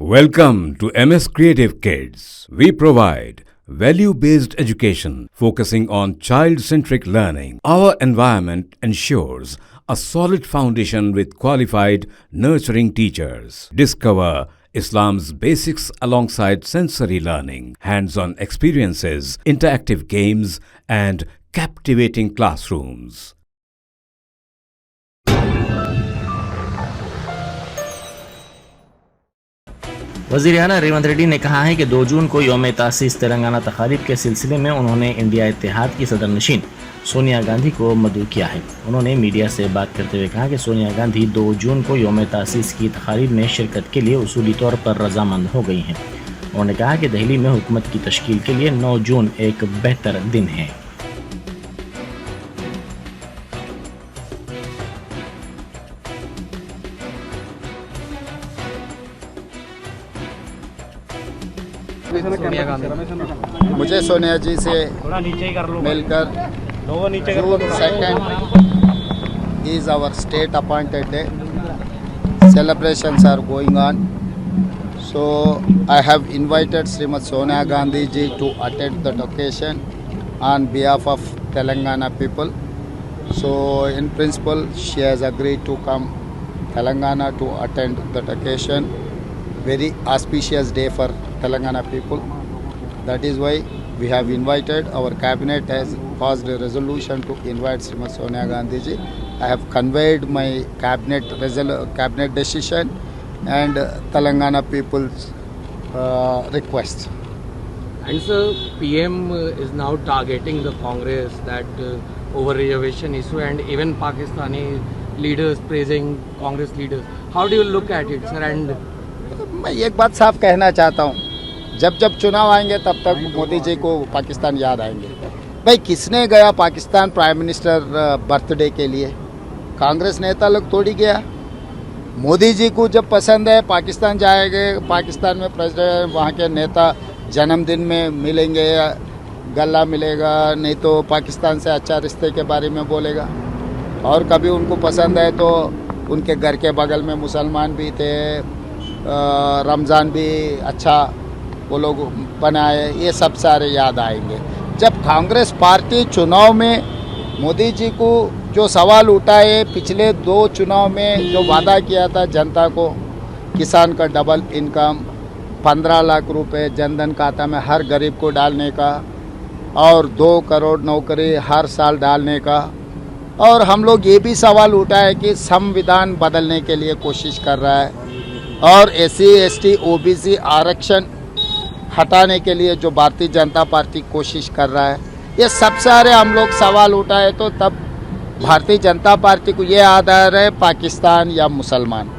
Welcome to MS Creative Kids. We provide value-based education focusing on child-centric learning. Our environment ensures a solid foundation with qualified, nurturing teachers. Discover Islam's basics alongside sensory learning, hands-on experiences, interactive games, and captivating classrooms. वज़ीर-ए-आला Revanth Reddy ने कहा है कि 2 जून को यौम तासीस तेलंगाना तकारीब के सिलसिले में उन्होंने इंडिया इत्तेहाद की सदर नशीन सोनिया गांधी को मदऊ किया है। उन्होंने मीडिया से बात करते हुए कहा कि सोनिया गांधी 2 जून को यौम तासीस की तकारीब में शिरकत के लिए उसूली तौर पर रजामंद हो गई हैं। उन्होंने कहा कि दिल्ली में हुकूमत की तश्कील के लिए 9 जून एक बेहतर दिन है। मुझे सोनिया जी से मिलकर जून 2 is our state appointed day. Celebrations are going on. So I have invited Srimati Sonia Gandhi ji to attend that occasion on behalf of Telangana people. So in principle she has agreed to come Telangana to attend that occasion. Very auspicious day for Telangana people. That is why we have invited, our cabinet has passed a resolution to invite Srimati Sonia Gandhi ji. I have conveyed my cabinet decision and Telangana people's request. And so PM is now targeting the Congress that over reservation issue, and even Pakistani leaders praising Congress leaders. How do you look at it, sir? And मैं एक बात साफ कहना चाहता हूँ, जब जब चुनाव आएंगे तब तक मोदी जी को पाकिस्तान याद आएंगे। भाई किसने गया पाकिस्तान प्राइम मिनिस्टर बर्थडे के लिए? कांग्रेस नेता लोग थोड़ी गया। मोदी जी को जब पसंद है पाकिस्तान जाएंगे, पाकिस्तान में प्रेसिडेंट वहाँ के नेता जन्मदिन में मिलेंगे, गला मिलेगा, नहीं तो पाकिस्तान से अच्छा रिश्ते के बारे में बोलेगा। और कभी उनको पसंद है तो उनके घर के बगल में मुसलमान भी थे, रमज़ान भी अच्छा वो लोग बनाए, ये सब सारे याद आएंगे। जब कांग्रेस पार्टी चुनाव में मोदी जी को जो सवाल उठाए, पिछले 2 चुनाव में जो वादा किया था जनता को, किसान का डबल इनकम, 15 लाख रुपए जनधन खाता में हर गरीब को डालने का, और 2 करोड़ नौकरी हर साल डालने का, और हम लोग ये भी सवाल उठाए कि संविधान बदलने के लिए कोशिश कर रहा है, और SC ST OBC आरक्षण हटाने के लिए जो भारतीय जनता पार्टी कोशिश कर रहा है, ये सब सारे हम लोग सवाल उठाए तो तब भारतीय जनता पार्टी को ये आधार है पाकिस्तान या मुसलमान।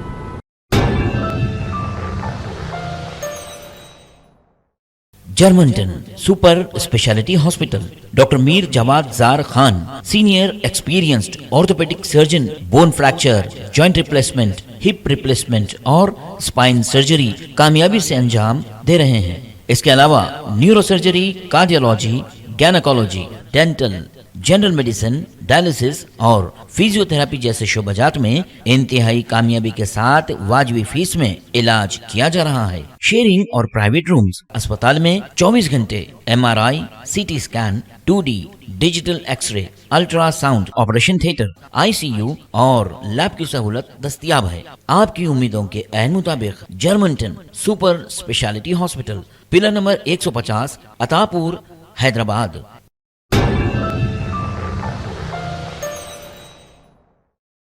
जर्मनटन super speciality hospital, doctor Mir Jawad Jar Khan, senior experienced orthopaedic surgeon, bone fracture, joint replacement, hip replacement और स्पाइन सर्जरी कामयाबी से अंजाम दे रहे हैं। इसके अलावा neuro surgery, cardiology, gynaecology, dental, general medicine, dialysis और फिजियोथेरेपी जैसे शोबाजात में इंतहाई कामयाबी के साथ वाजबी फीस में इलाज किया जा रहा है। शेयरिंग और प्राइवेट रूम्स, अस्पताल में 24 घंटे MRI, CT scan, 2D digital x-ray, ultrasound, operation theatre, ICU और लैब की सहूलत दस्तयाब है। आपकी उम्मीदों के ऐन मुताबिक Germanten super speciality hospital, pillar number 150, Attapur, Hyderabad.